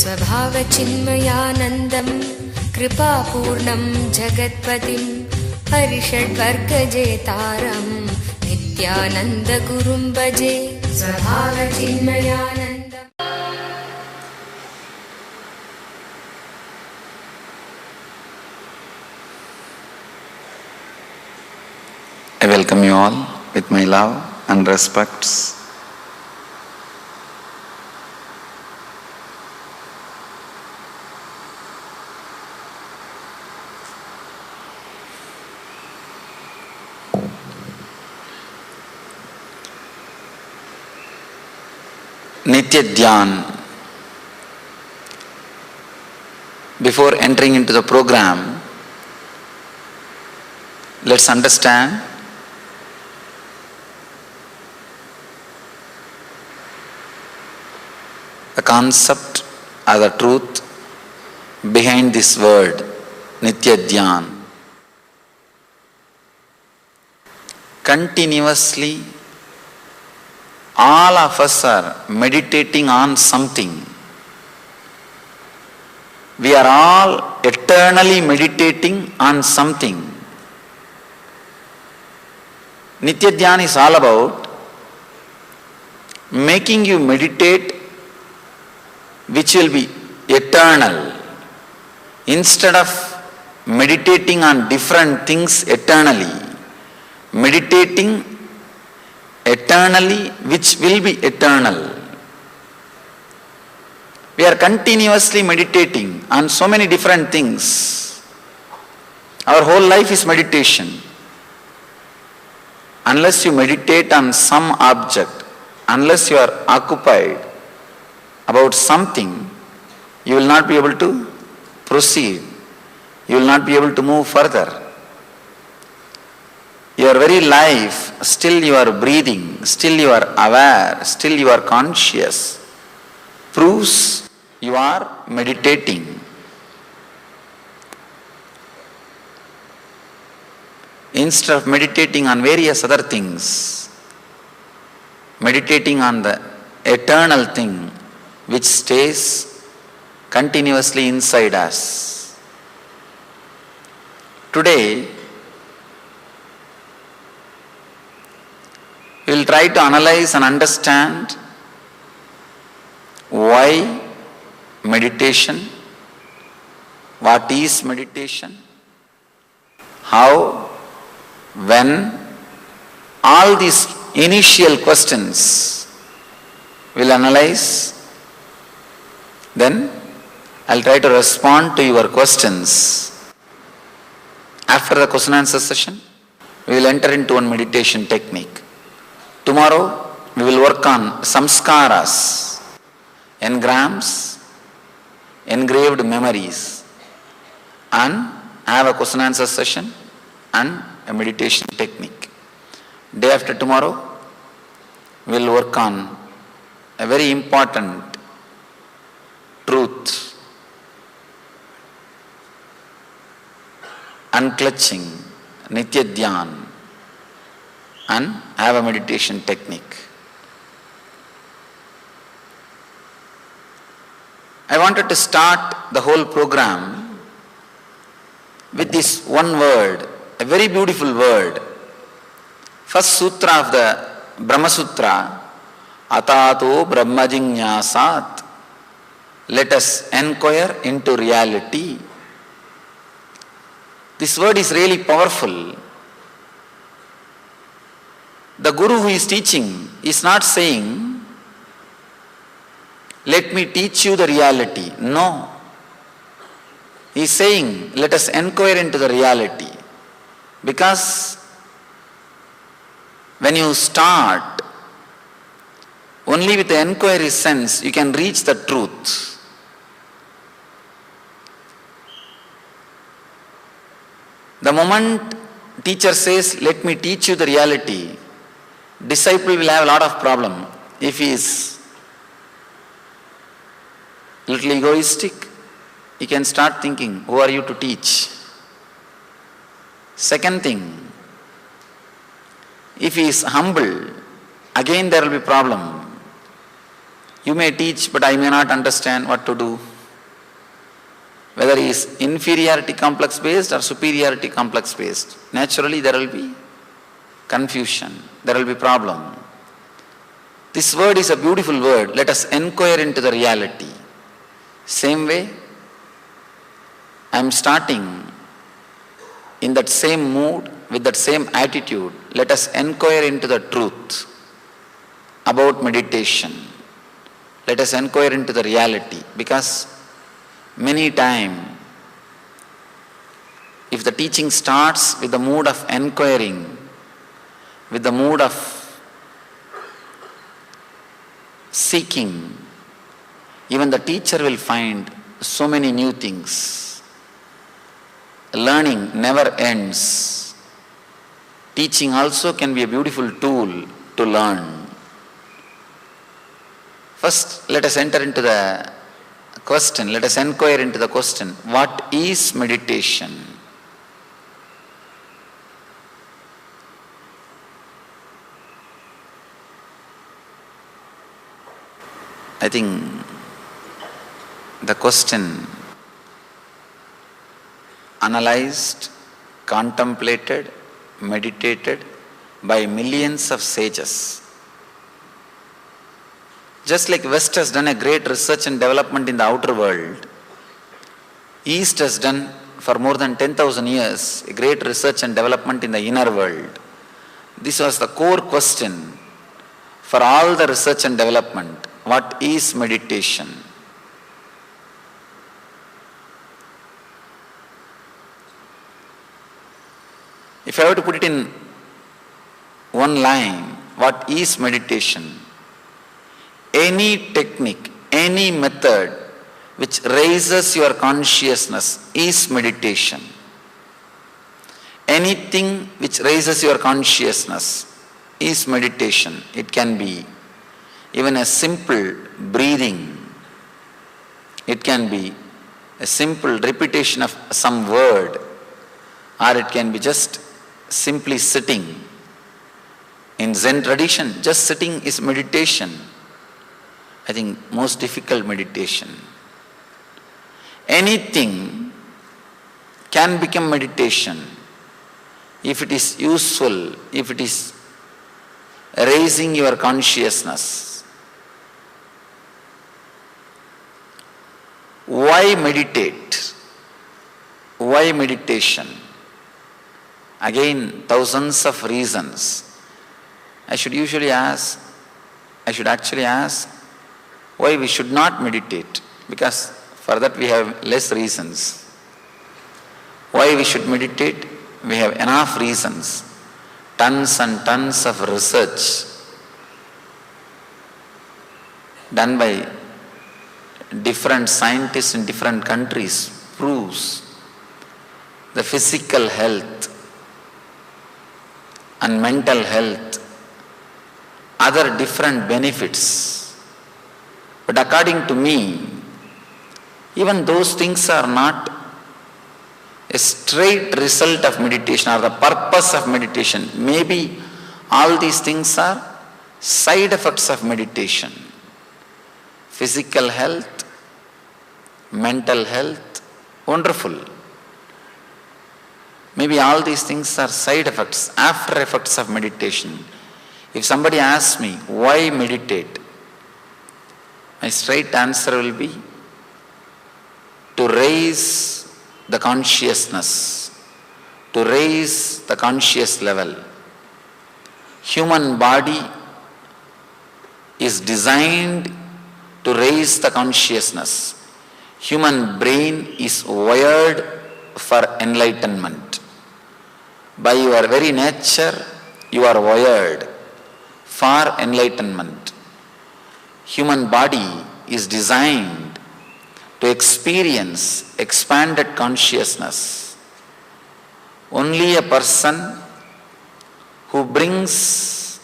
स्वभावचिन्मयानन्दं कृपापूर्णं जगत्पतिं हरिषड्वर्गजेतारं नित्यानन्दगुरुं भजे स्वभावचिन्मयानन्दम्। I welcome you all with my love and respects. Nitya Dhyan. Before entering into the program, let's understand the concept or the truth behind this word, Nitya Dhyan. Continuously, all of us are meditating on something. We are all eternally meditating on something. Nitya Dhyan is all about making you meditate which will be eternal. Instead of meditating on different things eternally, meditating eternally which will be eternal. We are continuously meditating on so many different things. Our whole life is meditation. Unless you meditate on some object, unless you are occupied about something, you will not be able to proceed. You will not be able to move further. Your very life, still you are breathing, still you are aware, still you are conscious, proves you are meditating. Instead of meditating on various other things, meditating on the eternal thing which stays continuously inside us. Today, we will try to analyze and understand why meditation, what is meditation, how, when, all these initial questions we'll analyze. Then I'll try to respond to your questions. After the question answer session, we will enter into one meditation technique. Tomorrow we will work on samskaras, engrams, engraved memories, and have a question answer session and a meditation technique. Day after tomorrow we will work on a very important truth, unclutching, Nitya Dhyan, and have a meditation technique. I wanted to start the whole program with this one word, a very beautiful word. First sutra of the Brahma Sutra, Atato Brahma Jignasat. Let us inquire into reality. This word is really powerful. The Guru who is teaching is not saying, let me teach you the reality. No. He is saying, let us inquire into the reality. Because when you start, only with the inquiry sense you can reach the truth. The moment teacher says, let me teach you the reality, disciple will have a lot of problem. If he is little egoistic, he can start thinking, who are you to teach? Second thing, if he is humble, again there will be problem. You may teach, but I may not understand what to do. Whether he is inferiority complex based or superiority complex based, naturally there will be confusion, there will be problem. This word is a beautiful word. Let us inquire into the reality. Same way, I am starting in that same mood, with that same attitude. Let us inquire into the truth about meditation. Let us inquire into the reality, because many times, if the teaching starts with the mood of inquiring, with the mood of seeking, even the teacher will find so many new things. Learning never ends. Teaching also can be a beautiful tool to learn. First, let us enter into the question, let us inquire into the question, what is meditation? I think the question analyzed, contemplated, meditated by millions of sages. Just like West has done a great research and development in the outer world, East has done for more than 10,000 years a great research and development in the inner world. This was the core question for all the research and development. What is meditation? If I were to put it in one line, what is meditation? Any technique, any method which raises your consciousness is meditation. Anything which raises your consciousness is meditation. It can be even a simple breathing. It can be a simple repetition of some word, or it can be just simply sitting. In Zen tradition, just sitting is meditation. I think most difficult meditation. Anything can become meditation if it is useful, if it is raising your consciousness. Why meditate? Why meditation? Again, thousands of reasons. I should actually ask why we should not meditate, because for that we have less reasons. Why we should meditate? We have enough reasons. Tons and tons of research done by different scientists in different countries proves the physical health and mental health, other different benefits. But according to me, even those things are not a straight result of meditation or the purpose of meditation. Maybe all these things are side effects of meditation. Physical health, mental health, wonderful. Maybe all these things are side effects, after effects of meditation. If somebody asks me, why meditate? My straight answer will be to raise the consciousness, to raise the conscious level. Human body is designed to raise the consciousness. Human brain is wired for enlightenment. By your very nature, you are wired for enlightenment. Human body is designed to experience expanded consciousness. Only a person who brings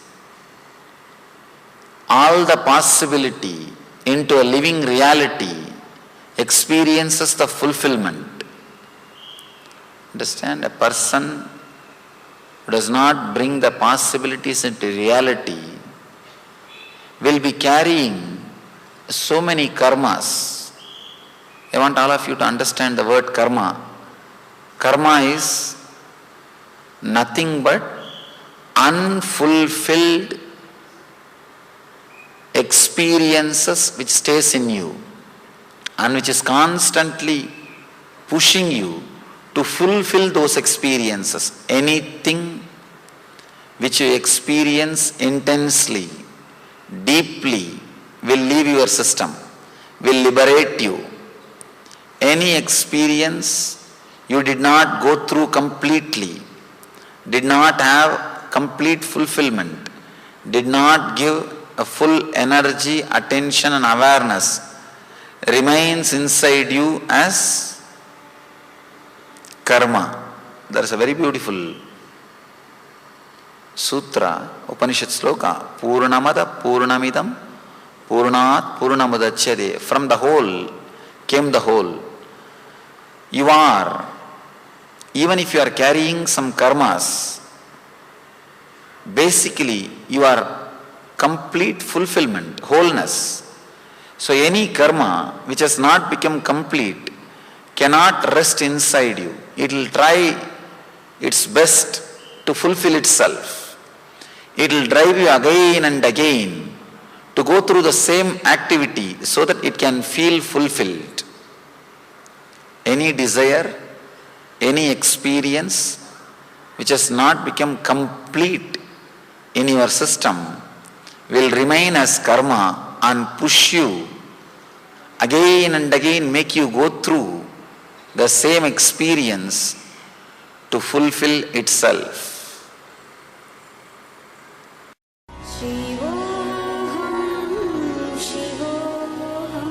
all the possibility into a living reality experiences the fulfillment. Understand? A person who does not bring the possibilities into reality will be carrying so many karmas. I want all of you to understand the word karma. Karma is nothing but unfulfilled experiences which stays in you and which is constantly pushing you to fulfill those experiences. Anything which you experience intensely, deeply, will leave your system, will liberate you. Any experience you did not go through completely, did not have complete fulfillment, did not give a full energy, attention and awareness, remains inside you as karma. There is a very beautiful sutra, Upanishad sloka, Purnamada Purnamidam Purnat Purnamudachyade. From the whole came the whole. You are, even if you are carrying some karmas, basically you are complete fulfillment, wholeness. So any karma which has not become complete cannot rest inside you. It will try its best to fulfill itself. It will drive you again and again to go through the same activity so that it can feel fulfilled. Any desire, any experience which has not become complete in your system will remain as karma and push you again and again, make you go through the same experience to fulfill itself. शिवोऽहं शिवोऽहं